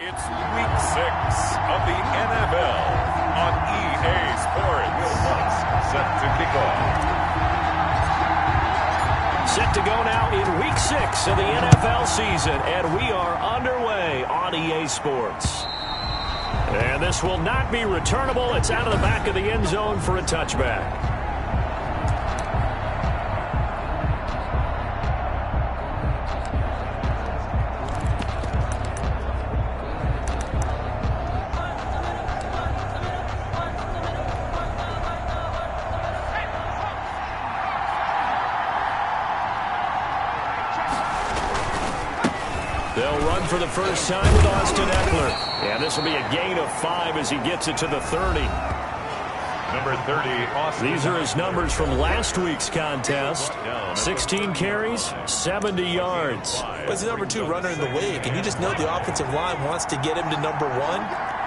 It's week 6 of the NFL on EA Sports. Set to kick off. Set to go now in week 6 of the NFL season, and we are underway on EA Sports. And this will not be returnable. It's out of the back of the end zone for a touchback. They'll run for the first time with Austin Eckler. And this will be a gain of 5 as he gets it to the 30. Number 30, Austin. These are his numbers from last week's contest. 16 carries, 70 yards. But he's the number 2 runner in the league, and you just know the offensive line wants to get him to number 1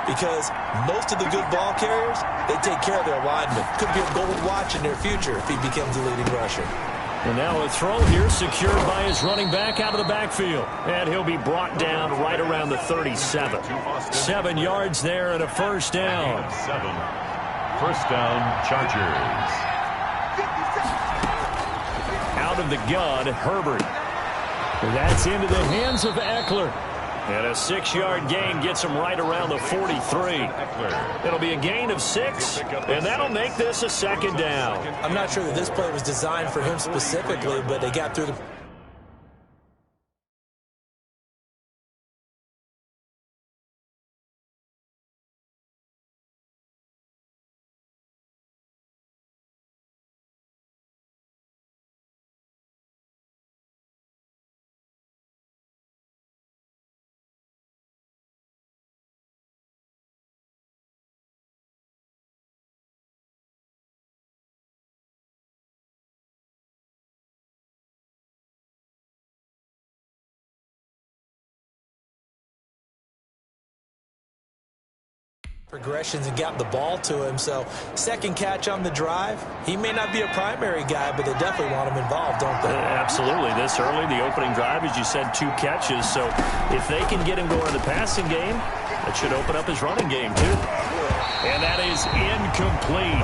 because most of the good ball carriers, they take care of their linemen. Could be a gold watch in their future if he becomes a leading rusher. And now a throw here secured by his running back out of the backfield. And he'll be brought down right around the 37. 7 yards there and a first down. 7. First down, Chargers. Out of the gun, Herbert. That's into the hands of Eckler. And a 6-yard gain gets him right around the 43. It'll be a gain of 6, and that'll make this a second down. I'm not sure that this play was designed for him specifically, but they got through the... progressions and got the ball to him. So second catch on the drive. He may not be a primary guy, but they definitely want him involved, don't they? Absolutely. This early, the opening drive, as you said, 2 catches. So if they can get him going in the passing game, that should open up his running game too. And that is incomplete.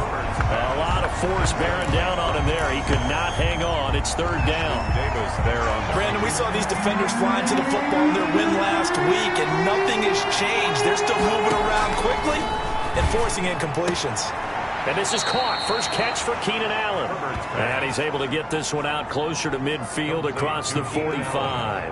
A lot of force bearing down on him there. He could not hang on. It's third down. Davis there on the... Brandon, we saw these defenders flying to the football in their win last week, and nothing has changed. They're still moving around quickly and forcing incompletions. And this is caught. First catch for Keenan Allen. And he's able to get this one out closer to midfield across the 45.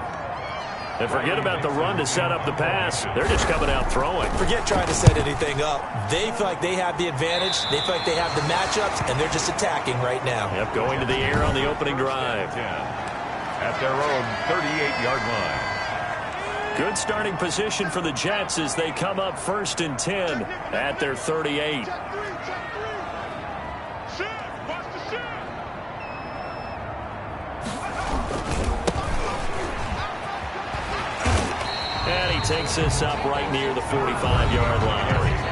And forget about the run to set up the pass. They're just coming out throwing. Forget trying to set anything up. They feel like they have the advantage. They feel like they have the matchups, and they're just attacking right now. Yep, going to the air on the opening drive. At their own 38-yard line. Good starting position for the Jets as they come up 1st and 10 at their 38. And he takes this up right near the 45-yard line.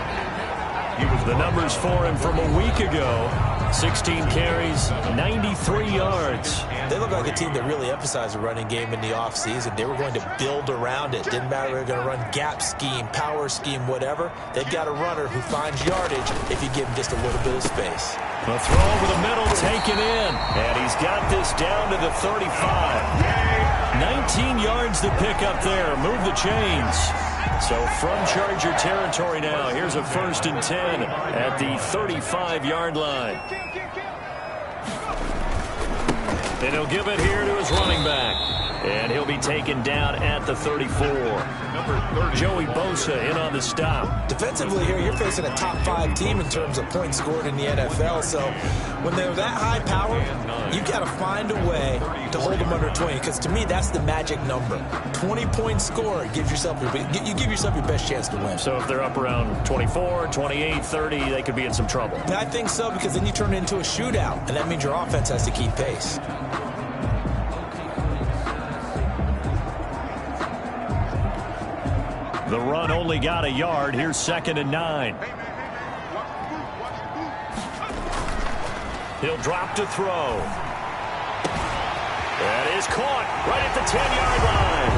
The numbers for him from a week ago: 16 carries, 93 yards. They look like a team that really emphasized the running game in the offseason. They were going to build around it. Didn't matter if they were going to run gap scheme, power scheme, whatever. They've got a runner who finds yardage if you give him just a little bit of space. A throw over the middle taken in. And he's got this down to the 35. 19 yards to pick up there. Move the chains. So from Charger territory now, here's a 1st and 10 at the 35-yard line. And he'll give it here to his running back. And he'll be taken down at the 34. Joey Bosa in on the stop. Defensively here, you're facing a top 5 team in terms of points scored in the NFL. So when they're that high powered, you got to find a way to hold them under 20. Because to me, that's the magic number. 20 points scored, you give yourself your best chance to win. So if they're up around 24, 28, 30, they could be in some trouble. I think so, because then you turn it into a shootout, and that means your offense has to keep pace. The run only got a yard. Here's 2nd and 9. He'll drop to throw. That is caught right at the 10-yard line.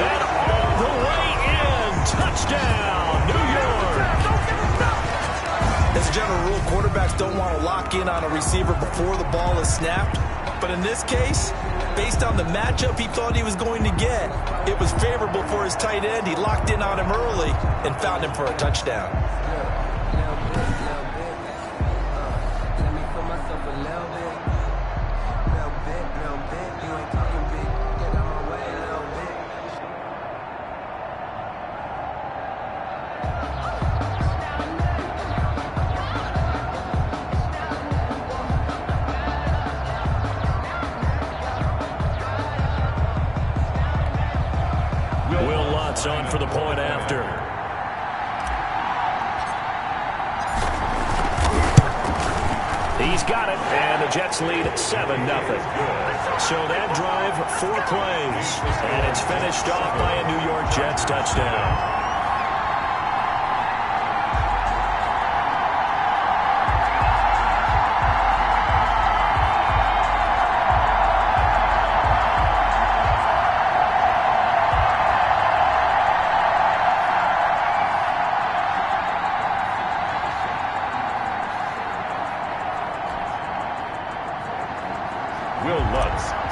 And all the way in. a general rule, quarterbacks don't want to lock in on a receiver before the ball is snapped. But in this case, based on the matchup he thought he was going to get, it was favorable for his tight end. He locked in on him early and found him for a touchdown. On for the point after. He's got it, and the Jets lead 7-0. So that drive, 4 plays, and it's finished off by a New York Jets touchdown.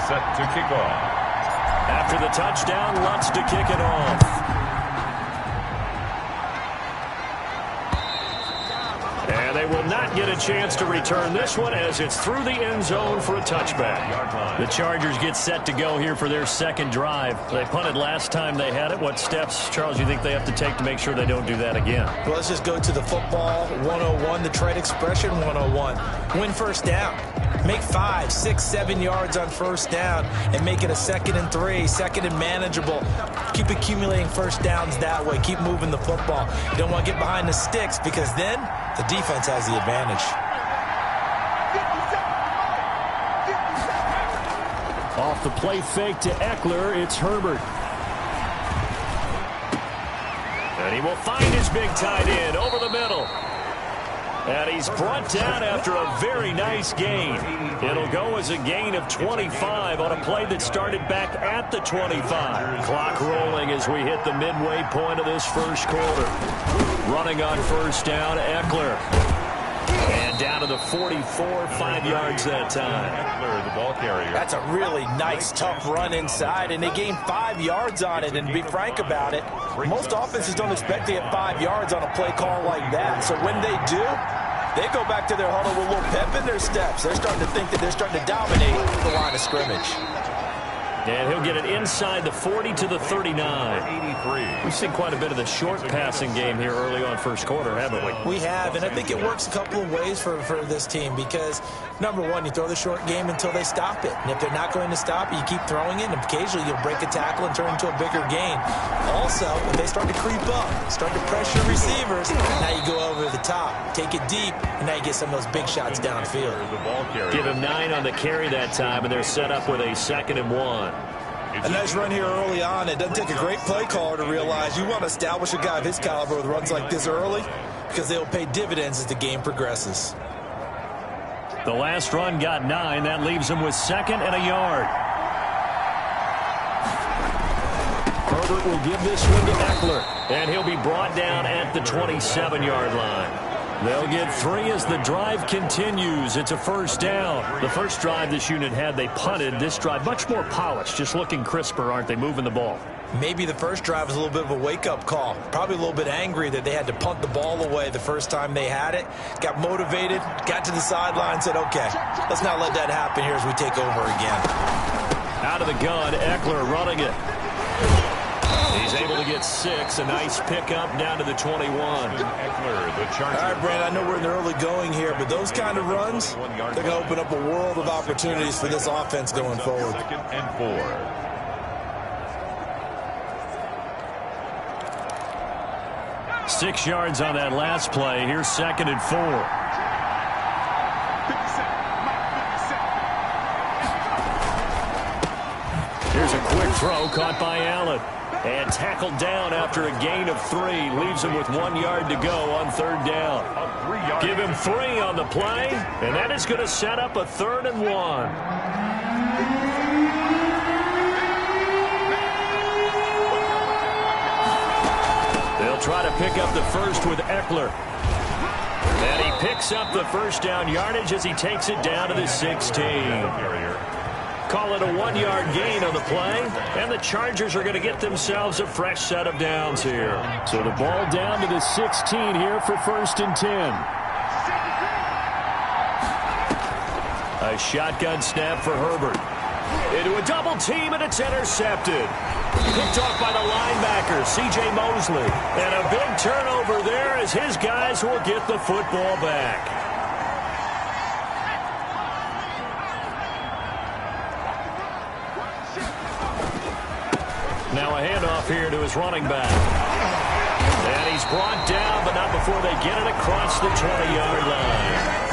Set to kick off. After the touchdown, Lutz to kick it off. And they will not get a chance to return this one as it's through the end zone for a touchback. The Chargers get set to go here for their second drive. They punted last time they had it. What steps, Charles, you think they have to take to make sure they don't do that again? Well, let's just go to the football 101, the trade expression 101. Win first down. Make 5, 6, 7 yards on first down and make it a 2nd and 3, 2nd and manageable. Keep accumulating first downs that way. Keep moving the football. You don't want to get behind the sticks because then the defense has the advantage. Off the play fake to Eckler, it's Herbert. And he will find his big tight end over the middle. And he's brought down after a very nice gain. It'll go as a gain of 25 on a play that started back at the 25. Clock rolling as we hit the midway point of this first quarter. Running on first down, Eckler. And down to the 44, 5 yards that time. Eckler, the ball carrier. That's a really nice, tough run inside, and they gained 5 yards on it. And to be frank about it, most offenses don't expect to get 5 yards on a play call like that. So when they do, they go back to their huddle with a little pep in their steps. They're starting to think that they're starting to dominate the line of scrimmage. And he'll get it inside the 40 to the 39. We've seen quite a bit of the short passing game here early on first quarter, haven't we? We have, and I think it works a couple of ways for this team because, number one, you throw the short game until they stop it. And if they're not going to stop it, you keep throwing it, and occasionally you'll break a tackle and turn it into a bigger gain. Also, if they start to creep up, start to pressure receivers, now you go over the top, take it deep, and now you get some of those big shots downfield. Give him 9 on the carry that time, and they're set up with a 2nd and 1. A nice run here early on. It doesn't take a great play caller to realize you want to establish a guy of his caliber with runs like this early because they'll pay dividends as the game progresses. The last run got 9. That leaves him with 2nd and a yard. Herbert will give this one to Eckler, and he'll be brought down at the 27-yard line. They'll get 3 as the drive continues. It's a first down. The first drive this unit had, they punted. This drive, much more polished, just looking crisper, aren't they, moving the ball? Maybe the first drive was a little bit of a wake-up call. Probably a little bit angry that they had to punt the ball away the first time they had it. Got motivated, got to the sideline, said, okay, let's not let that happen here as we take over again. Out of the gun, Eckler running it. He's able to get 6. A nice pickup down to the 21. Eckler, the Charger. All right, Brand, I know we're in the early going here, but those kind of runs, they're going to open up a world of opportunities for this offense going forward. 2nd and 4. 6 yards on that last play. Here's 2nd and 4. Here's a quick throw caught by Allen. And tackled down after a gain of 3. Leaves him with 1 yard to go on 3rd down. Give him 3 on the play, and that is going to set up a 3rd and 1. They'll try to pick up the first with Eckler. And he picks up the first down yardage as he takes it down to the 16. Call it a 1-yard gain on the play, and the Chargers are going to get themselves a fresh set of downs here. So the ball down to the 16 here for 1st and 10. A shotgun snap for Herbert. Into a double team, and it's intercepted. Picked off by the linebacker, C.J. Mosley. And a big turnover there as his guys will get the football back. Now a handoff here to his running back. And he's brought down, but not before they get it across the 20-yard line.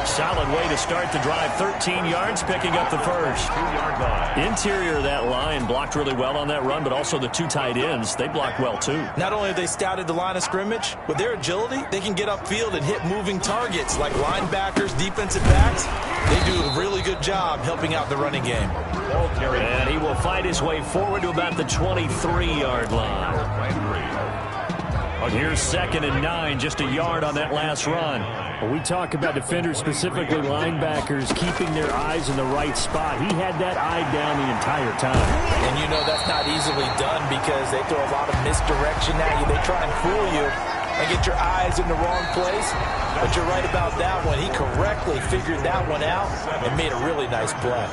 Solid way to start the drive. 13 yards, picking up the first. 2-yard line. Interior of that line blocked really well on that run, but also the 2 tight ends, they blocked well too. Not only have they scouted the line of scrimmage, with their agility, they can get upfield and hit moving targets like linebackers, defensive backs. They do a really good job helping out the running game. And he will fight his way forward to about the 23-yard line. And here's 2nd and 9, just a yard on that last run. When we talk about defenders, specifically linebackers, keeping their eyes in the right spot. He had that eye down the entire time. And you know that's not easily done because they throw a lot of misdirection at you. They try and fool you and get your eyes in the wrong place. But you're right about that one. He correctly figured that one out and made a really nice play.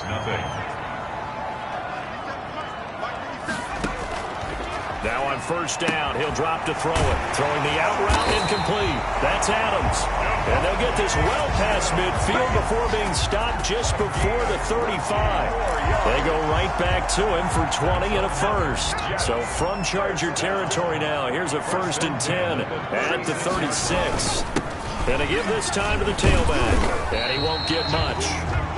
Now on 1st down, he'll drop to throw it. Throwing the out route, incomplete. That's Adams. And they'll get this well past midfield before being stopped just before the 35. They go right back to him for 20 and a first. So from Charger territory now, here's a 1st and 10 at the 36. And they give this time to the tailback. And he won't get much.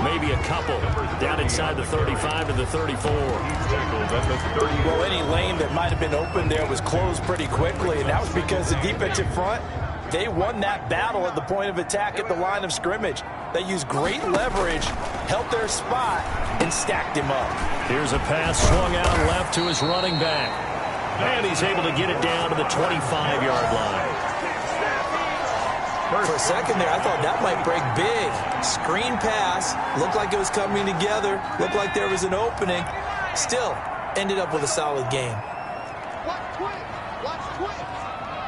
Maybe a couple. Down inside the 35 to the 34. Well, any lane that might have been open there was closed pretty quickly, and that was because the defensive front, they won that battle at the point of attack at the line of scrimmage. They used great leverage, held their spot, and stacked him up. Here's a pass swung out left to his running back. And he's able to get it down to the 25-yard line. For a second there, I thought that might break big. Screen pass, looked like it was coming together, looked like there was an opening. Still, ended up with a solid game. Watch Twin. Watch Twin.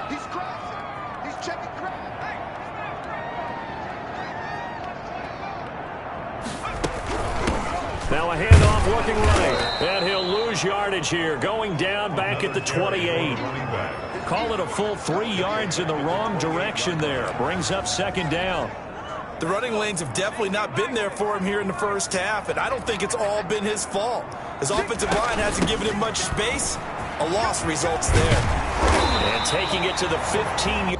He's crossing. He's checking crossing. Now a handoff looking right. And he'll lose yardage here. Going down back at the 28. Call it a full 3 yards in the wrong direction there. Brings up 2nd down. The running lanes have definitely not been there for him here in the first half, and I don't think it's all been his fault. His offensive line hasn't given him much space. A loss results there. And taking it to the 15.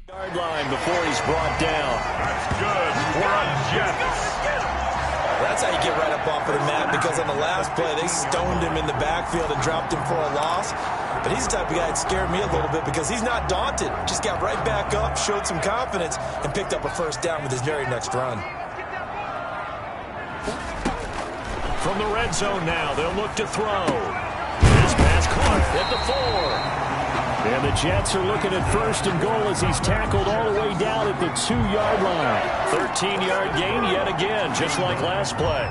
Yard line before he's brought down. That's good for a Jet. That's how you get right up off of the mat, because on the last play, they stoned him in the backfield and dropped him for a loss. But he's the type of guy that scared me a little bit because he's not daunted. Just got right back up, showed some confidence, and picked up a 1st down with his very next run. From the red zone now, they'll look to throw. This pass caught at the 4. And the Jets are looking at 1st and goal as he's tackled all the way down at the 2-yard line. 13-yard gain yet again, just like last play.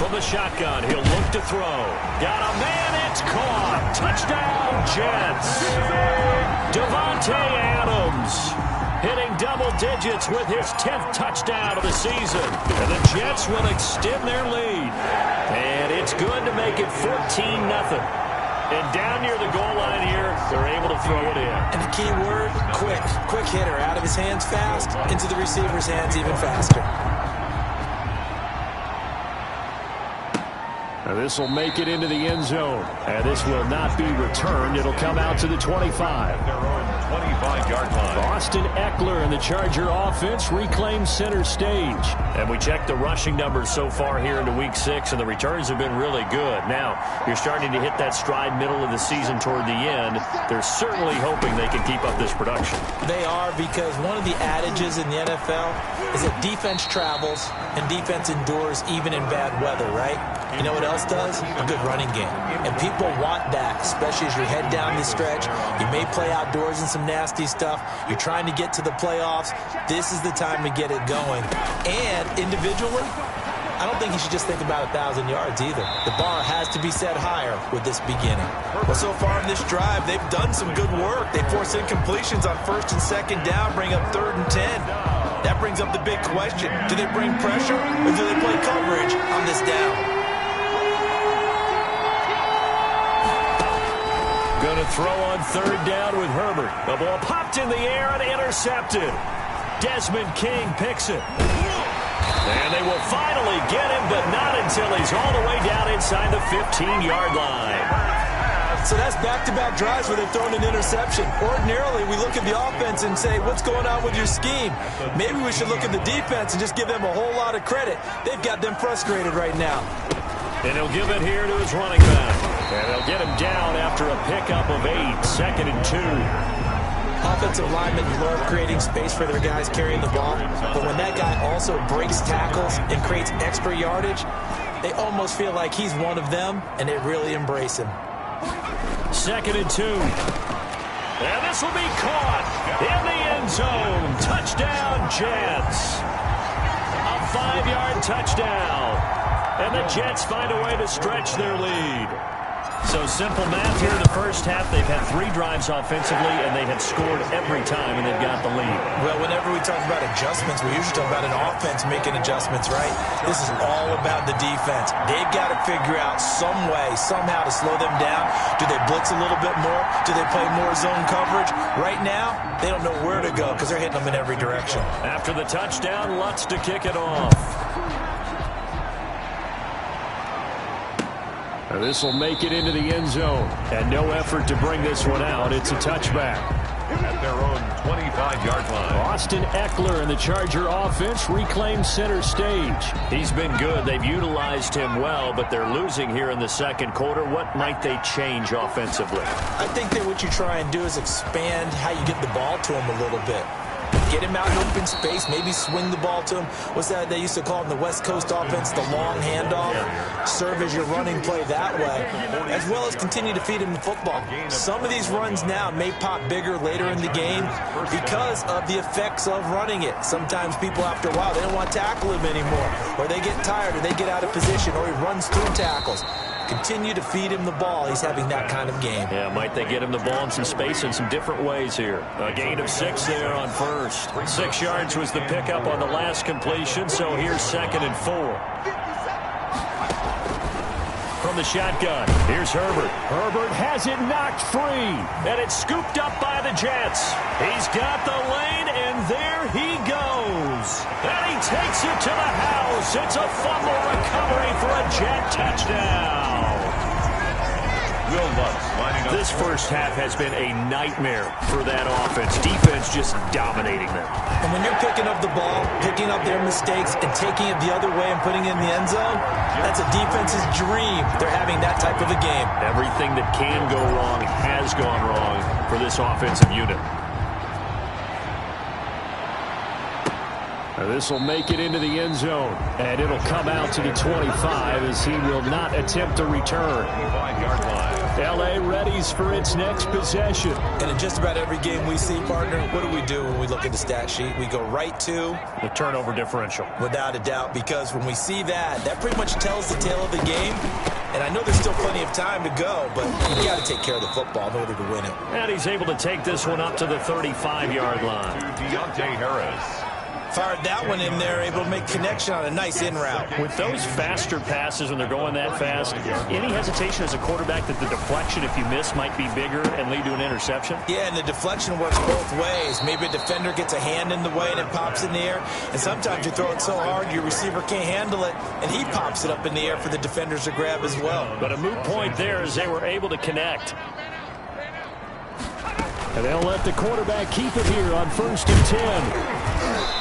From the shotgun, he'll look to throw. Got a man, it's caught. Touchdown, Jets. Davante Adams hitting double digits with his 10th touchdown of the season. And the Jets will extend their lead. And it's good to make it 14-0. And down near the goal line here, they're able to throw it in. And the key word, quick. Quick hitter. Out of his hands fast, into the receiver's hands even faster. This will make it into the end zone. And this will not be returned. It'll come out to the 25. Their own 25-yard line. Austin Eckler and the Charger offense reclaim center stage. And we checked the rushing numbers so far here into Week 6, and the returns have been really good. Now, you're starting to hit that stride middle of the season toward the end. They're certainly hoping they can keep up this production. They are, because one of the adages in the NFL is that defense travels and defense endures even in bad weather, right? You know what else does? A good running game. And people want that, especially as you head down the stretch. You may play outdoors in some nasty stuff. You're trying to get to the playoffs. This is the time to get it going. And individually, I don't think you should just think about 1,000 yards either. The bar has to be set higher with this beginning. Well, so far in this drive, they've done some good work. They force incompletions on 1st and 2nd down, bring up 3rd and 10. That brings up the big question. Do they bring pressure or do they play coverage on this down? Going to throw on 3rd down with Herbert. The ball popped in the air and intercepted. Desmond King picks it. And they will finally get him, but not until he's all the way down inside the 15-yard line. So that's back-to-back drives where they've thrown an interception. Ordinarily, we look at the offense and say, what's going on with your scheme? Maybe we should look at the defense and just give them a whole lot of credit. They've got them frustrated right now. And he'll give it here to his running back. And they'll get him down after a pickup of 8, 2nd and 2. Offensive linemen love creating space for their guys carrying the ball. But when that guy also breaks tackles and creates extra yardage, they almost feel like he's one of them, and they really embrace him. 2nd and 2. And this will be caught in the end zone. Touchdown, Jets. A 5-yard touchdown. And the Jets find a way to stretch their lead. So simple math here in the first half. They've had 3 drives offensively, and they have scored every time, and they've got the lead. Well, whenever we talk about adjustments, we usually talk about an offense making adjustments, right? This is all about the defense. They've got to figure out some way, somehow to slow them down. Do they blitz a little bit more? Do they play more zone coverage? Right now, they don't know where to go because they're hitting them in every direction. After the touchdown, Lutz to kick it off. This will make it into the end zone. And no effort to bring this one out. It's a touchback. At their own 25-yard line. Austin Eckler and the Charger offense reclaim center stage. He's been good. They've utilized him well, but they're losing here in the 2nd quarter. What might they change offensively? I think that what you try and do is expand how you get the ball to him a little bit. Get him out in open space, maybe swing the ball to him. What's that they used to call in the West Coast offense, the long handoff? Serve as your running play that way, as well as continue to feed him the football. Some of these runs now may pop bigger later in the game because of the effects of running it. Sometimes people, after a while, they don't want to tackle him anymore, or they get tired, or they get out of position, or he runs through tackles. Continue to feed him the ball. He's having that kind of game. Yeah, might they get him the ball in some space in some different ways here. A gain of 6 there on 1st. 6 yards was the pickup on the last completion, so here's 2nd and 4. From the shotgun, here's Herbert. Herbert has it knocked free. And it's scooped up by the Jets. He's got the lane, and there he goes. And he takes it to the house. It's a fumble recovery for a Jet touchdown. Will Lutz lining up. This first half has been a nightmare for that offense. Defense just dominating them. And when you're picking up the ball, picking up their mistakes, and taking it the other way and putting it in the end zone, that's a defense's dream. They're having that type of a game. Everything that can go wrong has gone wrong for this offensive unit. This will make it into the end zone, and it'll come out to the 25 as he will not attempt a return. 5-yard line. L.A. readies for its next possession. And in just about every game we see, partner, what do when we look at the stat sheet? We go right to the turnover differential. Without a doubt, because when we see that, that pretty much tells the tale of the game. And I know there's still plenty of time to go, but you got to take care of the football in order to win it. And he's able to take this one up to the 35-yard line. To Deontay Harris. Fired that one in there, able to make connection on a nice in route. With those faster passes when they're going that fast, any hesitation as a quarterback that the deflection, if you miss, might be bigger and lead to an interception? Yeah, and the deflection works both ways. Maybe a defender gets a hand in the way and it pops in the air. And sometimes you throw it so hard your receiver can't handle it, and he pops it up in the air for the defenders to grab as well. But a moot point there as they were able to connect. And they'll let the quarterback keep it here on 1st and 10.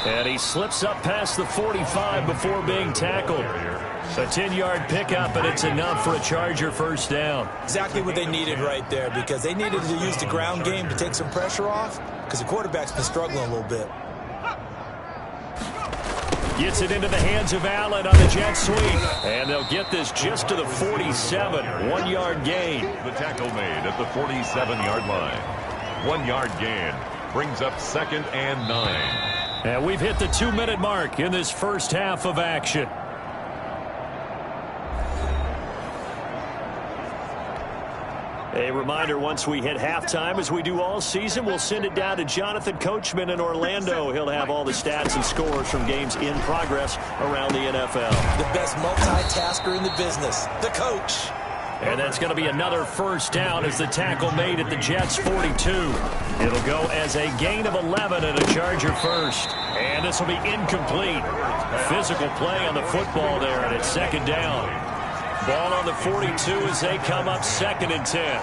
And he slips up past the 45 before being tackled. A 10-yard pickup, and it's enough for a Charger first down. Exactly what they needed right there, because they needed to use the ground game to take some pressure off, because the quarterback's been struggling a little bit. Gets it into the hands of Allen on the jet sweep. And they'll get this just to the 47. 1-yard gain. The tackle made at the 47-yard line. 1-yard gain brings up 2nd and 9. And we've hit the 2-minute mark in this first half of action. A reminder, once we hit halftime, as we do all season, we'll send it down to Jonathan Coachman in Orlando. He'll have all the stats and scores from games in progress around the NFL. The best multitasker in the business, the coach. And that's going to be another first down as the tackle made at the Jets' 42. It'll go as a gain of 11 and a Charger first. And this will be incomplete. Physical play on the football there, and it's 2nd down. Ball on the 42 as they come up 2nd and 10.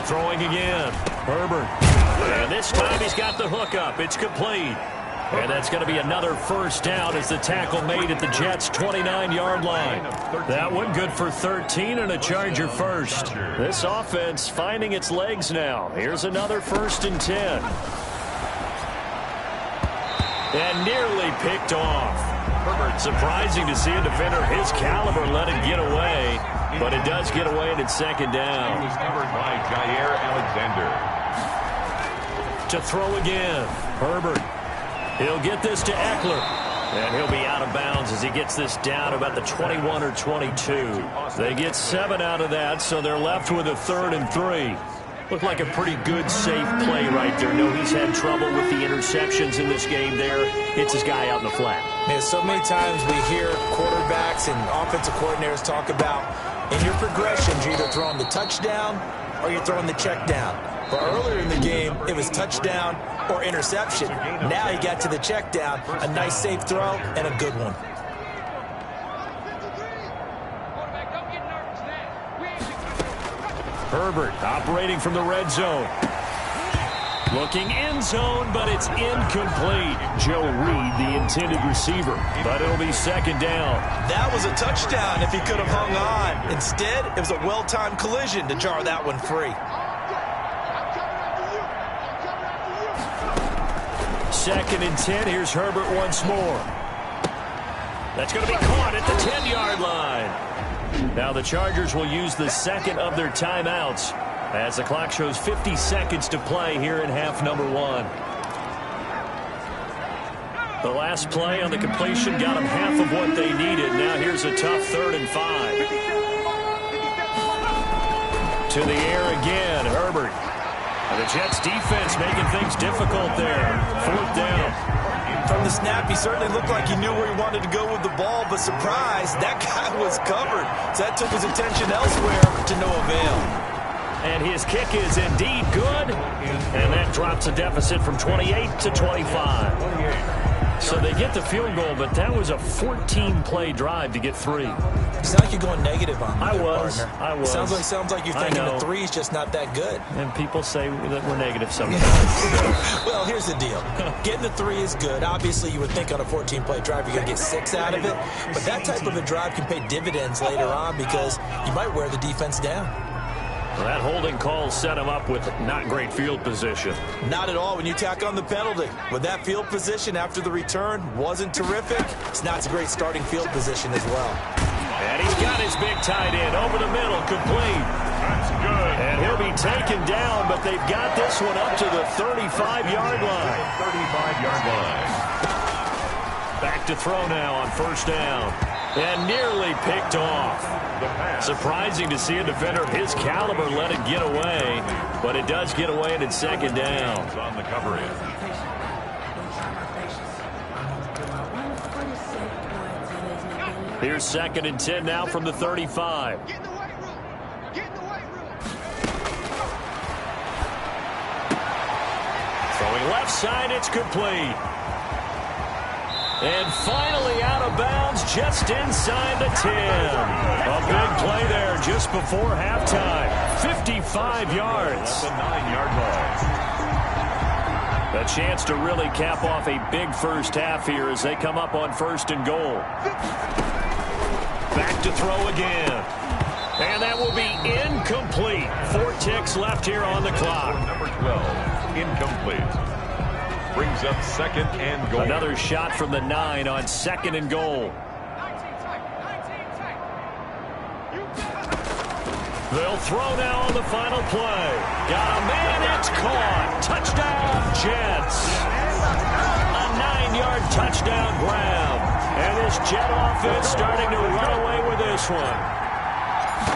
Throwing again. Herbert. And this time he's got the hook up. It's complete. And that's going to be another first down as the tackle made at the Jets' 29-yard line. That one good for 13 and a Charger first. This offense finding its legs now. Here's another 1st and 10. And nearly picked off. Surprising to see a defender of his caliber let it get away. But it does get away and it's 2nd down. He was covered by Jair Alexander. To throw again. Herbert. He'll get this to Eckler. And he'll be out of bounds as he gets this down about the 21 or 22. They get 7 out of that, so they're left with a 3rd and 3. Looked like a pretty good, safe play right there. No, he's had trouble with the interceptions in this game there. Hits his guy out in the flat. Man, so many times we hear quarterbacks and offensive coordinators talk about in your progressions, you're either throwing the touchdown or you're throwing the check down. But earlier in the game, it was touchdown or interception. Now he got to the check down, a nice safe throw, and a good one. Herbert operating from the red zone. Looking end zone, but it's incomplete. Joe Reed, the intended receiver. But it'll be 2nd down. That was a touchdown if he could have hung on. Instead, it was a well-timed collision to jar that one free. 2nd and 10. Here's Herbert once more. That's going to be caught at the 10-yard line. Now the Chargers will use the 2nd of their timeouts as the clock shows 50 seconds to play here in half number 1. The last play on the completion got them half of what they needed. Now here's a tough 3rd and 5. To the air again, Herbert. And the Jets defense making things difficult there. 4th down. From the snap, he certainly looked like he knew where he wanted to go with the ball, but surprise, that guy was covered. So that took his attention elsewhere to no avail. And his kick is indeed good. And that drops a deficit from 28 to 25. So they get the field goal, but that was a 14-play drive to get 3. You sound like you're going negative on me. I was. Sounds like you're thinking the 3 is just not that good. And people say that we're negative sometimes. Well, here's the deal. Getting the 3 is good. Obviously, you would think on a 14-play drive you're going to get 6 out of it. But that type of a drive can pay dividends later on because you might wear the defense down. Well, that holding call set him up with not great field position. Not at all when you tack on the penalty. With that field position after the return wasn't terrific, it's not a great starting field position as well. And he's got his big tight end over the middle, complete. That's good. And he'll be taken down, but they've got this one up to the 35-yard line. 35-yard line. Back to throw now on first down. And nearly picked off. Surprising to see a defender of his caliber let it get away, but it does get away and it's second down. On the coverage. Here's 2nd and 10 now from the 35. Get in the weight room. Get in the weight room. Throwing left side, it's complete. And finally out of bounds just inside the 10. A big play there just before halftime. 55 yards. The 9-yard line. A chance to really cap off a big first half here as they come up on 1st and goal. Back to throw again. And that will be incomplete. 4 ticks left here on the clock. Number 12, incomplete. Brings up 2nd and goal. Another shot from the 9 on 2nd and goal. They'll throw now on the final play. Got a man, it's caught. Touchdown, Jets. A 9-yard touchdown grab. And this Jet offense starting to run away with this one.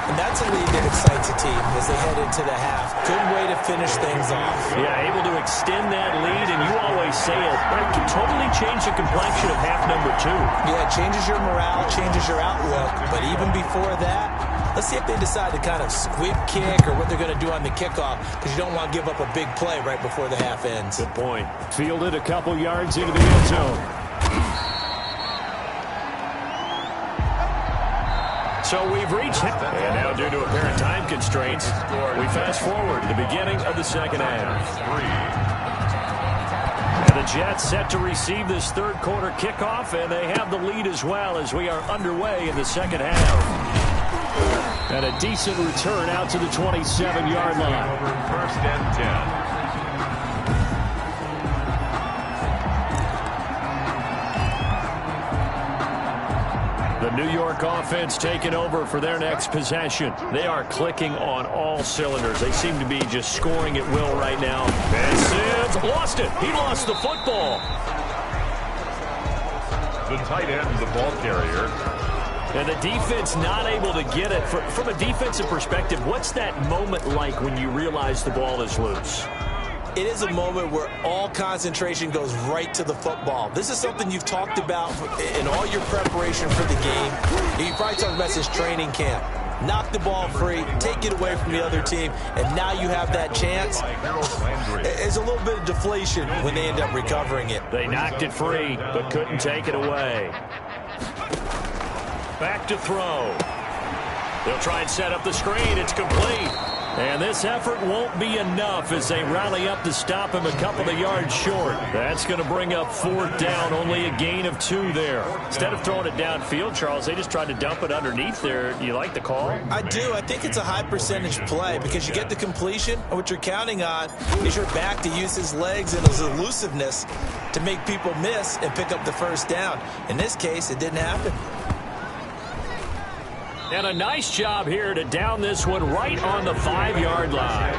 And that's a lead that excites a team as they head into the half. Good way to finish things off. Yeah, able to extend that lead, and you always say it can totally change the complexion of half number 2. Yeah, it changes your morale, changes your outlook. But even before that, let's see if they decide to kind of squib kick or what they're going to do on the kickoff, because you don't want to give up a big play right before the half ends. Good point. Fielded a couple yards into the end zone. So we've reached, and now due to apparent time constraints, we fast forward to the beginning of the second half. And the Jets set to receive this third quarter kickoff, and they have the lead as well as we are underway in the second half. And a decent return out to the 27-yard line. 1st and 10. The New York offense taking over for their next possession. They are clicking on all cylinders. They seem to be just scoring at will right now. And Sims lost it. He lost the football. The tight end, the ball carrier. And the defense not able to get it. From a defensive perspective, what's that moment like when you realize the ball is loose? It is a moment where all concentration goes right to the football. This is something you've talked about in all your preparation for the game. You probably talked about this training camp. Knock the ball free, take it away from the other team, and now you have that chance. It's a little bit of deflation when they end up recovering it. They knocked it free, but couldn't take it away. Back to throw. They'll try and set up the screen. It's complete. And this effort won't be enough as they rally up to stop him a couple of yards short. That's going to bring up 4th down, only a gain of 2 there. Instead of throwing it downfield, Charles, they just tried to dump it underneath there. Do you like the call? I do. I think it's a high percentage play because you get the completion, and what you're counting on is your back to use his legs and his elusiveness to make people miss and pick up the 1st down. In this case, it didn't happen. And a nice job here to down this one right on the 5-yard line.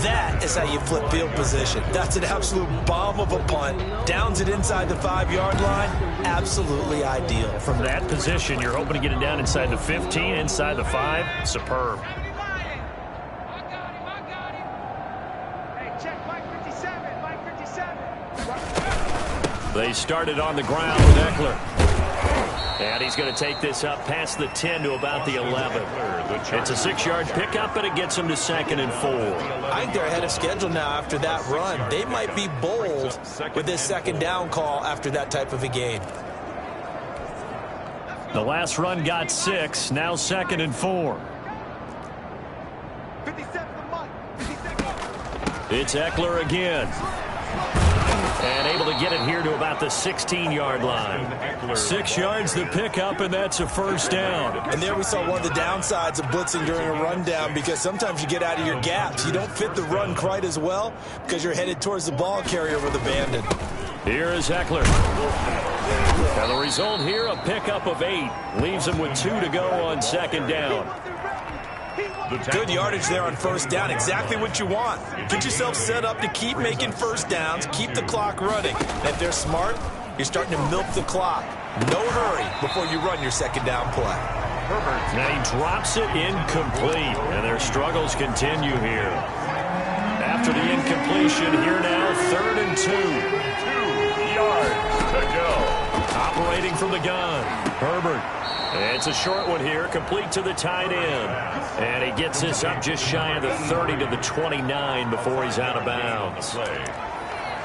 That is how you flip field position. That's an absolute bomb of a punt. Downs it inside the 5-yard line. Absolutely ideal. From that position, you're hoping to get it down inside the 15, inside the 5. Superb. Hey, check Mike 57. Mike 57. They started on the ground with Eckler. And he's going to take this up past the 10 to about the 11. It's a 6-yard pickup, but it gets him to 2nd and 4. I think they're ahead of schedule now after that run. They might be bold with this 2nd down call after that type of a game. The last run got 6, now 2nd and 4. 57 to Mike. 57. It's Eckler again. And able to get it here to about the 16-yard line. 6 yards the pickup, and that's a first down. And there we saw one of the downsides of blitzing during a rundown, because sometimes you get out of your gaps. You don't fit the run quite as well because you're headed towards the ball carrier with abandon. Here is Eckler. And the result here, a pickup of 8. Leaves him with 2 to go on second down. Good yardage there on first down. Exactly what you want. Get yourself set up to keep making first downs, keep the clock running. And if they're smart, you're starting to milk the clock. No hurry before you run your second down play. Now he drops it incomplete, and their struggles continue here. After the incompletion, here now, 3rd and 2. 2 yards to go. Operating from the gun, Herbert. It's a short one here, complete to the tight end. And he gets this up just shy of the 30 to the 29 before he's out of bounds.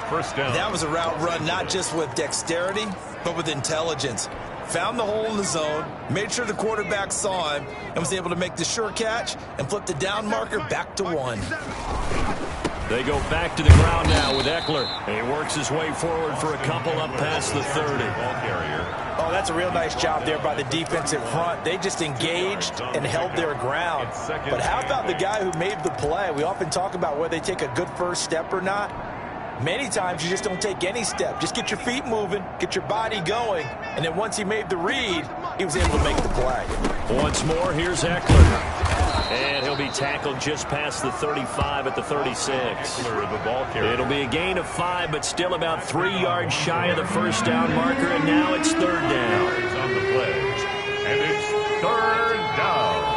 First down. That was a route run not just with dexterity, but with intelligence. Found the hole in the zone, made sure the quarterback saw him, and was able to make the sure catch and flip the down marker back to 1. They go back to the ground now with Eckler. And he works his way forward for a couple up past the 30. Ball carrier. Oh, that's a real nice job there by the defensive front. They just engaged and held their ground. But how about the guy who made the play? We often talk about whether they take a good first step or not. Many times you just don't take any step. Just get your feet moving, get your body going, and then once he made the read, he was able to make the play. Once more, here's Eckler. And he'll be tackled just past the 35 at the 36. It'll be a gain of 5, but still about 3 yards shy of the first down marker, and now it's 3rd down. On the pledge, and it's 3rd down.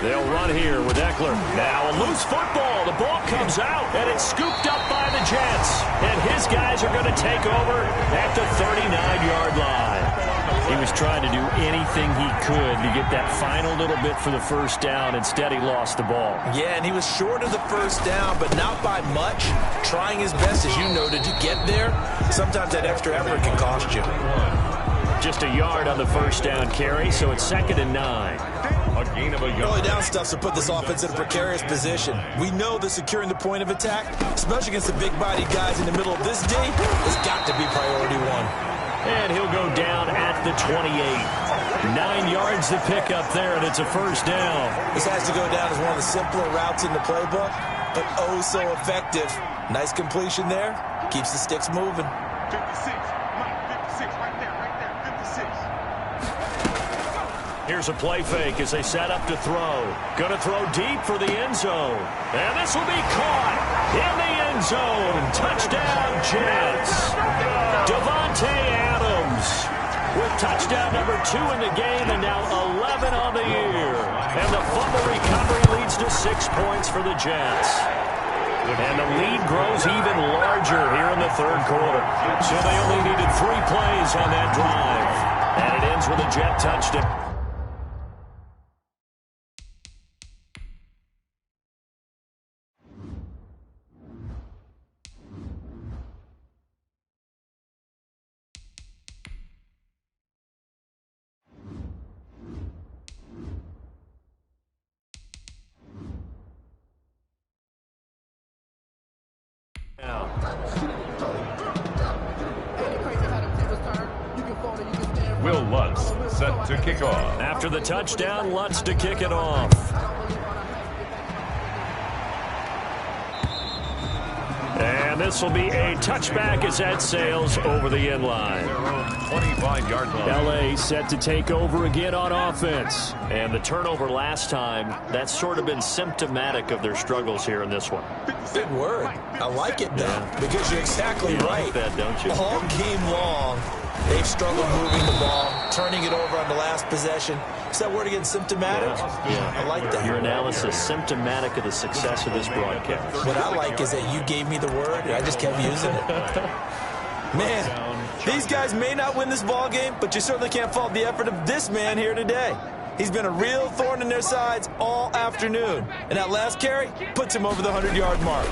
They'll run here with Eckler. Now a loose football. The ball comes out, and it's scooped up by the Jets. And his guys are going to take over at the 39-yard line. He was trying to do anything he could to get that final little bit for the first down. Instead, he lost the ball. Yeah, and he was short of the first down, but not by much. Trying his best, as you noted, to get there. Sometimes that extra effort can cost you. Just a yard on the first down carry, so it's 2nd and 9. A gain of a yard. Early down stuff to put this offense in a precarious position. We know that securing the point of attack, especially against the big-bodied guys in the middle of this day, has got to be priority 1. And he'll go down at the 28. 9 yards to pick up there, and it's a first down. This has to go down as one of the simpler routes in the playbook, but oh so effective. Nice completion there. Keeps the sticks moving. 56. Mike, 56. Right there. 56. Here's a play fake as they set up to throw. Going to throw deep for the end zone. And this will be caught in the end zone. Touchdown, Jets. Davante Adams with touchdown number 2 in the game, and now 11 on the year. And the fumble recovery leads to 6 points for the Jets. And the lead grows even larger here in the 3rd quarter. So they only needed 3 plays on that drive. And it ends with a Jet touchdown. Will Lutz set to kick off. After the touchdown, Lutz to kick it off. And this will be a touchback as that sails over the end line. 25-yard line. L.A. set to take over again on offense. And the turnover last time, that's sort of been symptomatic of their struggles here in this one. Good word. I like it, though, Yeah. because you're exactly You right. like that, don't you? All game long, they've struggled moving the ball, turning it over on the last possession. Is that word again, symptomatic? Yeah. I like that. Your analysis symptomatic of the success of this broadcast. What I like is that you gave me the word, and I just kept using it. Man, these guys may not win this ball game, but you certainly can't fault the effort of this man here today. He's been a real thorn in their sides all afternoon. And that last carry puts him over the 100-yard mark.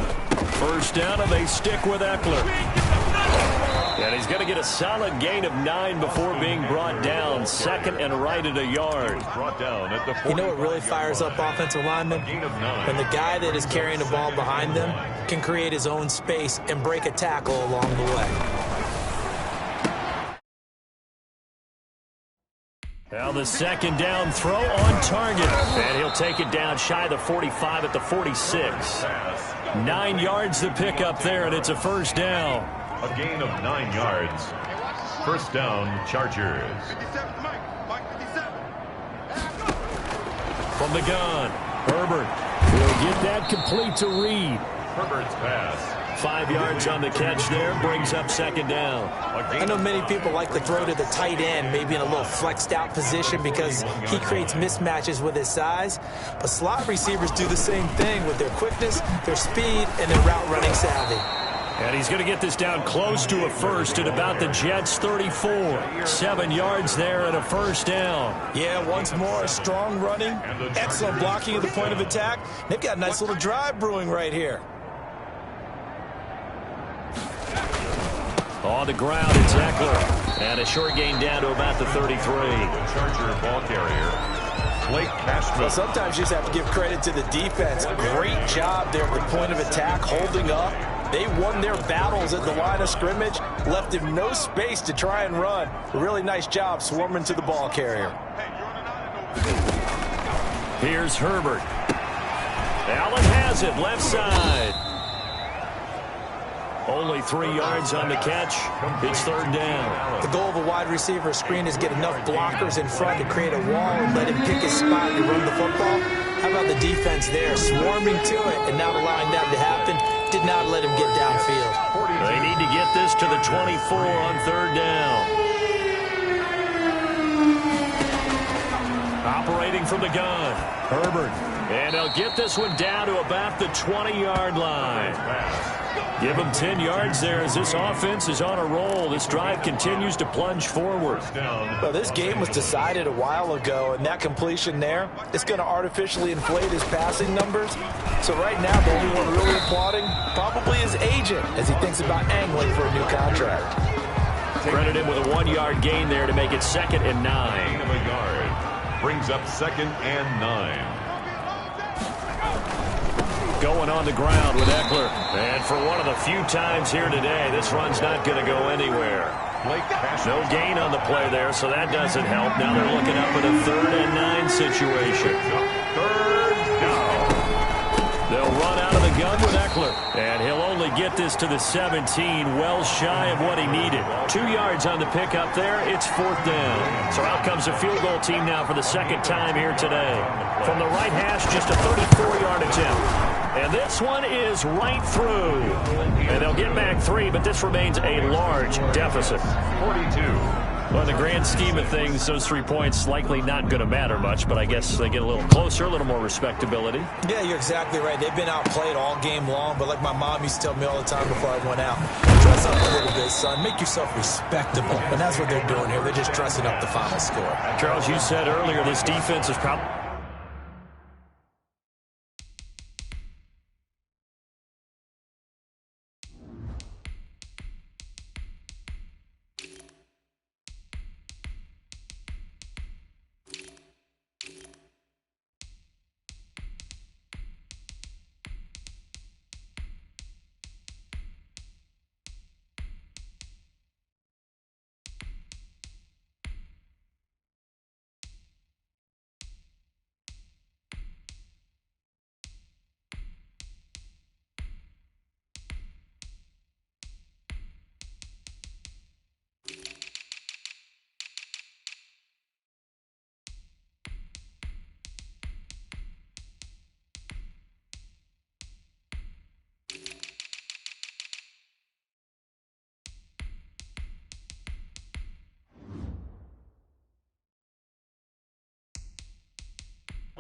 First down, and they stick with Eckler. And he's going to get a solid gain of 9 before being brought down. Second and right at a yard. Brought down at the You know what really fires up offensive linemen? When the guy that is carrying the ball behind them can create his own space and break a tackle along the way. Now the second down throw on target. And he'll take it down shy of the 45 at the 46. 9 yards to pick up there, and it's a first down. A gain of 9 yards. First down, Chargers. From the gun, Herbert will get that complete to Reed. Herbert's pass. 5 yards on the catch there, brings up second down. I know many people like to throw to the tight end, maybe in a little flexed out position because he creates mismatches with his size. But slot receivers do the same thing with their quickness, their speed, and their route running savvy. And he's going to get this down close to a first at about the Jets' 34. 7 yards there and a first down. Yeah, once more, strong running, excellent blocking at the point of attack. They've got a nice little drive brewing right here. On the ground, it's Eckler. And a short gain down to about the 33. Charger ball carrier. Blake Cashman. Well, sometimes you just have to give credit to the defense. Great job there at the point of attack, holding up. They won their battles at the line of scrimmage, left him no space to try and run. A really nice job swarming to the ball carrier. Here's Herbert. Allen has it, left side. Only 3 yards on the catch. It's third down. The goal of a wide receiver screen is get enough blockers in front to create a wall and let him pick his spot to run the football. How about the defense there, swarming to it and not allowing that to happen? Did not let him get downfield. They need to get this to the 24 on third down. Operating from the gun, Herbert. And they'll get this one down to about the 20-yard line. Give them 10 yards there as this offense is on a roll. This drive continues to plunge forward. Well, this game was decided a while ago, and that completion there is going to artificially inflate his passing numbers. So right now, the only one really applauding probably his agent as he thinks about angling for a new contract. Credit him with a 1-yard gain there to make it 2nd and 9. Gain of a yard. Brings up 2nd and 9. Going on the ground with Eckler. And for one of the few times here today, this run's not going to go anywhere. No gain on the play there, so that doesn't help. Now they're looking up at a 3rd and 9 situation. Third down. They'll run out of the gun with Eckler. And he'll only get this to the 17, well shy of what he needed. 2 yards on the pickup there. It's 4th down. So out comes a field goal team now for the 2nd time here today. From the right hash, just a 34-yard attempt. And this one is right through. And they'll get back 3, but this remains a large deficit. 42. Well, in the grand scheme of things, those 3 points likely not going to matter much, but I guess they get a little closer, a little more respectability. Yeah, you're exactly right. They've been outplayed all game long, but like my mom used to tell me all the time before I went out, dress up a little bit, son. Make yourself respectable. And that's what they're doing here. They're just dressing up the final score. Charles, you said earlier this defense is probably...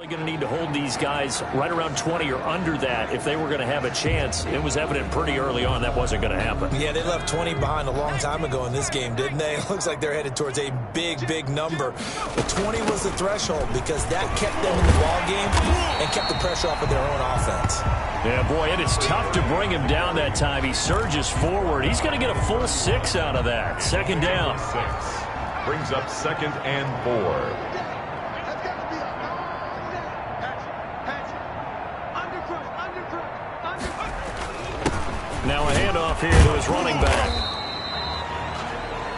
going to need to hold these guys right around 20 or under that if they were going to have a chance. It was evident pretty early on that wasn't going to happen. Yeah, they left 20 behind a long time ago in this game, didn't they? It looks like they're headed towards a big, big number. But 20 was the threshold because that kept them in the ball game and kept the pressure off of their own offense. Yeah, boy, it is tough to bring him down that time. He surges forward. He's going to get a full 6 out of that. Second down. 6. Brings up 2nd and 4. Now a handoff here to his running back.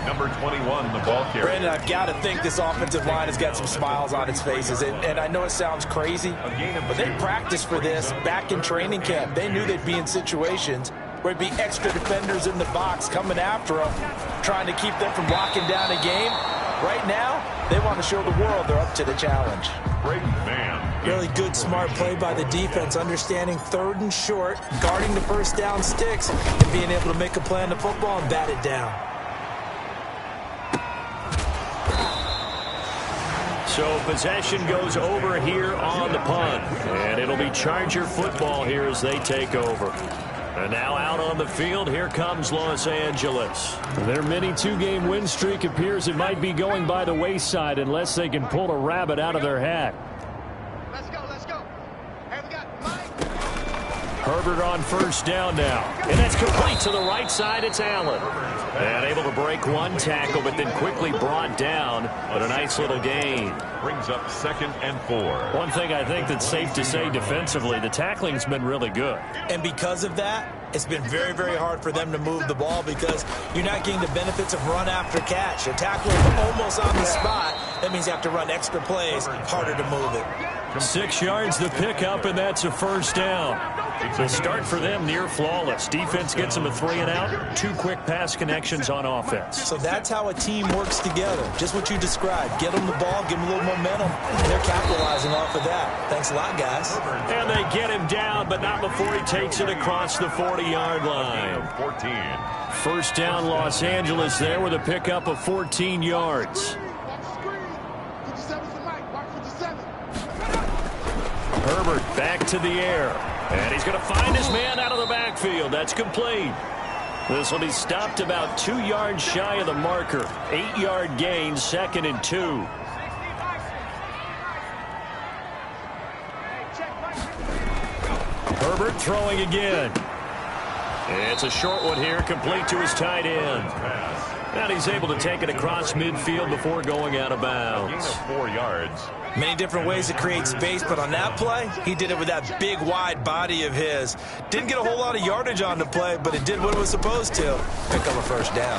Number 21, the ball carrier. Brandon, I've got to think this offensive line has got some smiles on its faces. And I know it sounds crazy, but they practiced for this back in training camp. They knew they'd be in situations where it'd be extra defenders in the box coming after them, trying to keep them from locking down a game. Right now, they want to show the world they're up to the challenge. Great man. Really good, smart play by the defense, understanding 3rd and short, guarding the first down sticks, and being able to make a play on the football and bat it down. So possession goes over here on the punt, and it'll be Charger football here as they take over. And now out on the field, here comes Los Angeles. Their mini 2-game win streak appears it might be going by the wayside unless they can pull a rabbit out of their hat. Let's go, let's go. Hey, we got Mike. Herbert on first down now. And that's complete to the right side. It's Allen. And able to break one tackle, but then quickly brought down. But a nice little gain. Brings up 2nd and 4. One thing I think that's safe to say defensively, the tackling's been really good. And because of that, it's been very, very hard for them to move the ball because you're not getting the benefits of run after catch. They're tackling almost on the spot. That means you have to run extra plays, harder to move it. 6 yards the pickup, and that's a first down. The start for them near flawless. Defense gets them a 3 and out. 2 quick pass connections on offense. So that's how a team works together. Just what you described. Get them the ball, give them a little momentum. They're capitalizing off of that. Thanks a lot, guys. And they get him down, but not before he takes it across the 40-yard line. 14. First down, Los Angeles there with a pickup of 14 yards. Herbert back to the air. And he's going to find his man out of the backfield. That's complete. This will be stopped about 2 yards shy of the marker. 8-yard gain, 2nd and 2. Herbert throwing again. It's a short one here, complete to his tight end. And he's able to take it across midfield before going out of bounds. 4 yards. Many different ways to create space, but on that play, he did it with that big, wide body of his. Didn't get a whole lot of yardage on the play, but it did what it was supposed to. Pick up a first down.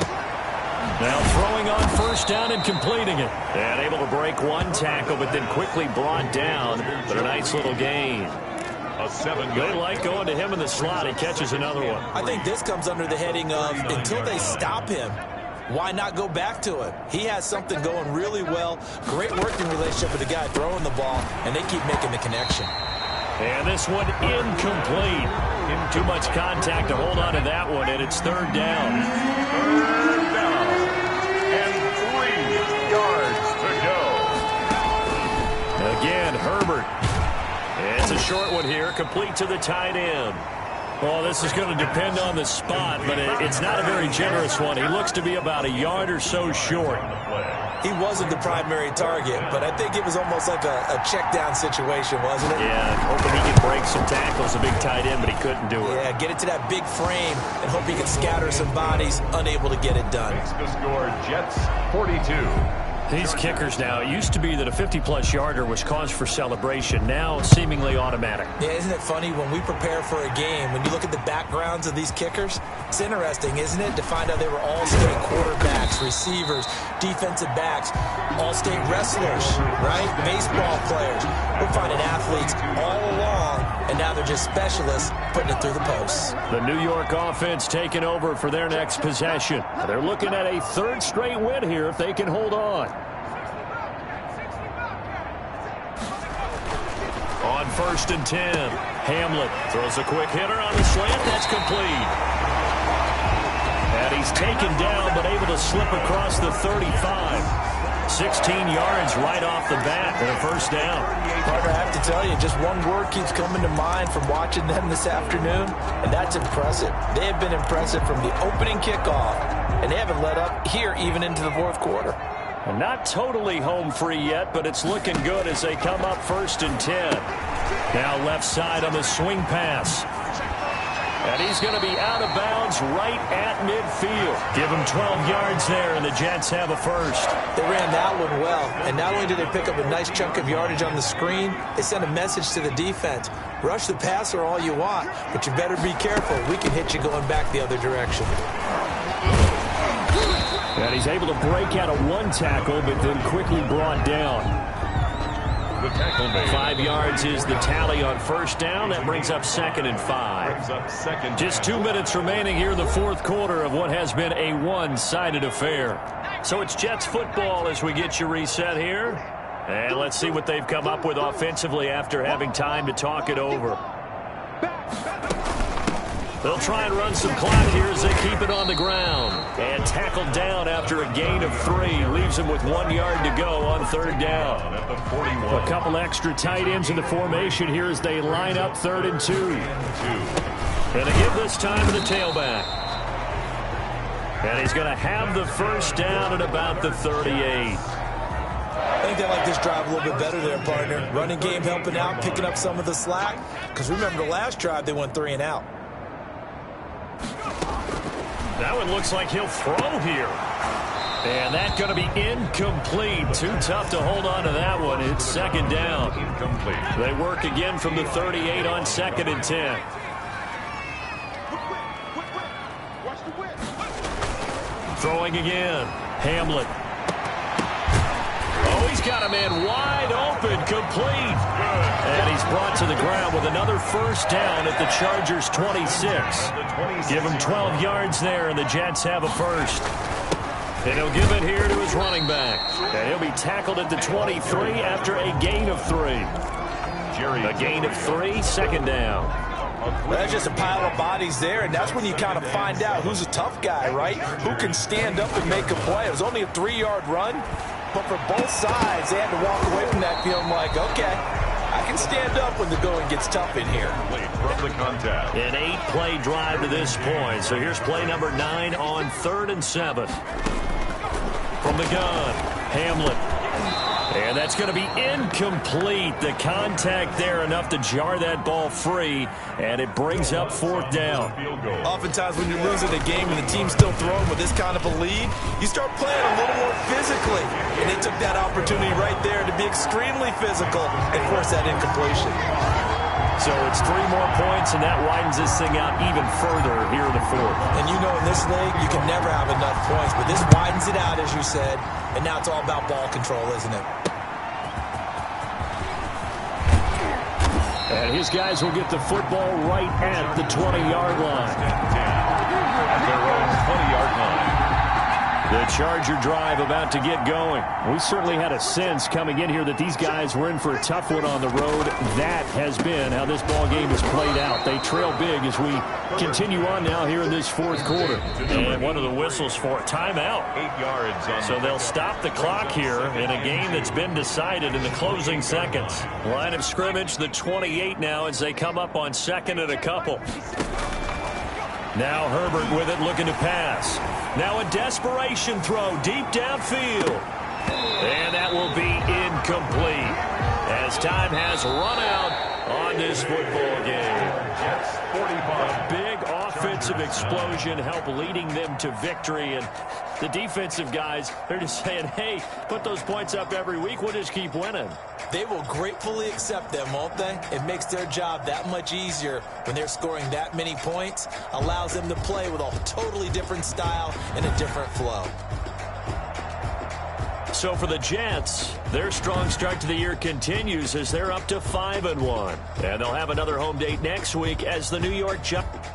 Now throwing on first down and completing it. And able to break one tackle, but then quickly brought down. But a nice little gain. A 7. They like going to him in the slot. He catches another one. I think this comes under the heading of until they stop him, why not go back to it? He has something going really well. Great working relationship with the guy throwing the ball, and they keep making the connection. And this one incomplete. Too much contact to hold on to that one, and it's 3rd down. 3rd down. And 3 yards to go. Again, Herbert. It's a short one here, complete to the tight end. Well, this is going to depend on the spot, but it's not a very generous one. He looks to be about a yard or so short. He wasn't the primary target, but I think it was almost like a check down situation, wasn't it? Yeah, hoping he could break some tackles, a big tight end, but he couldn't do it. Yeah, get it to that big frame and hope he can scatter some bodies, unable to get it done. Makes the score Jets 42. These kickers now, it used to be that a 50-plus yarder was cause for celebration. Now, seemingly automatic. Yeah, isn't it funny when we prepare for a game, when you look at the backgrounds of these kickers, it's interesting, isn't it, to find out they were all-state quarterbacks, receivers, defensive backs, all-state wrestlers, right? Baseball players. We're finding athletes all along, and now they're just specialists putting it through the posts. The New York offense taking over for their next possession. They're looking at a 3rd straight win here if they can hold on. On 1st and 10, Hamlet throws a quick hitter on the slant. That's complete. And he's taken down, but able to slip across the 35. 16 yards right off the bat and a first down. Partner, I have to tell you, just one word keeps coming to mind from watching them this afternoon, and that's impressive. They have been impressive from the opening kickoff, and they haven't let up here even into the 4th quarter. Not totally home free yet, but it's looking good as they come up 1st and 10. Now left side on the swing pass. And he's going to be out of bounds right at midfield. Give him 12 yards there, and the Jets have a first. They ran that one well, and not only did they pick up a nice chunk of yardage on the screen, they sent a message to the defense. Rush the passer all you want, but you better be careful. We can hit you going back the other direction. And he's able to break out of one tackle, but then quickly brought down. The tackle made. 5 yards is the tally on first down. That brings up 2nd and 5. Just 2 minutes remaining here in the fourth quarter of what has been a one-sided affair. So it's Jets football as we get you reset here. And let's see what they've come up with offensively after having time to talk it over. They'll try and run some clock here as they keep it on the ground. And tackled down after a gain of 3. Leaves them with 1 yard to go on third down. At the 41. A couple extra tight ends in the formation here as they line up 3rd and 2. And they give this time to the tailback. And he's going to have the first down at about the 38. I think they like this drive a little bit better there, partner. Running game helping out, picking up some of the slack. Because remember the last drive, they went 3 and out. That one looks like he'll throw here. And that's going to be incomplete. Too tough to hold on to that one. It's 2nd down. Incomplete. They work again from the 38 on 2nd and 10. Throwing again. Hamlet. Oh, he's got a man wide open, complete. And he's brought to the ground with another first down at the Chargers' 26. Give him 12 yards there, and the Jets have a first. And he'll give it here to his running back. And he'll be tackled at the 23 after a gain of 3. A gain of 3, 2nd down. That's just a pile of bodies there, and that's when you kind of find out who's a tough guy, right? Who can stand up and make a play. It was only a 3-yard run, but for both sides, they had to walk away from that feeling like, okay, I can stand up when the going gets tough in here. From the contact. An 8-play drive to this point. So here's play number 9 on 3rd and 7. From the gun, Hamlet. And that's going to be incomplete. The contact there enough to jar that ball free, and it brings up 4th down. Oftentimes when you're losing a game and the team's still throwing with this kind of a lead, you start playing a little more physically. And they took that opportunity right there to be extremely physical and force that incompletion. So it's 3 more points, and that widens this thing out even further here in the 4th. And you know in this league, you can never have enough points, but this widens it out, as you said, and now it's all about ball control, isn't it? And his guys will get the football right at the 20-yard line. At their own 20-yard line. The Charger drive about to get going. We certainly had a sense coming in here that these guys were in for a tough one on the road. That has been how this ball game has played out. They trail big as we continue on now here in this 4th quarter. And one of the whistles for a timeout. 8 yards on. So they'll stop the clock here in a game that's been decided in the closing seconds. Line of scrimmage, the 28 now as they come up on 2nd and a couple. Now Herbert with it, looking to pass. Now a desperation throw deep downfield. And that will be incomplete as time has run out on this football game. Jets 45. A big offensive explosion helped leading them to victory. And the defensive guys, they're just saying, hey, put those points up every week. We'll just keep winning. They will gratefully accept them, won't they? It makes their job that much easier when they're scoring that many points. Allows them to play with a totally different style and a different flow. So for the Jets, their strong start to the year continues as they're up to 5-1. And they'll have another home date next week as the New York Giants.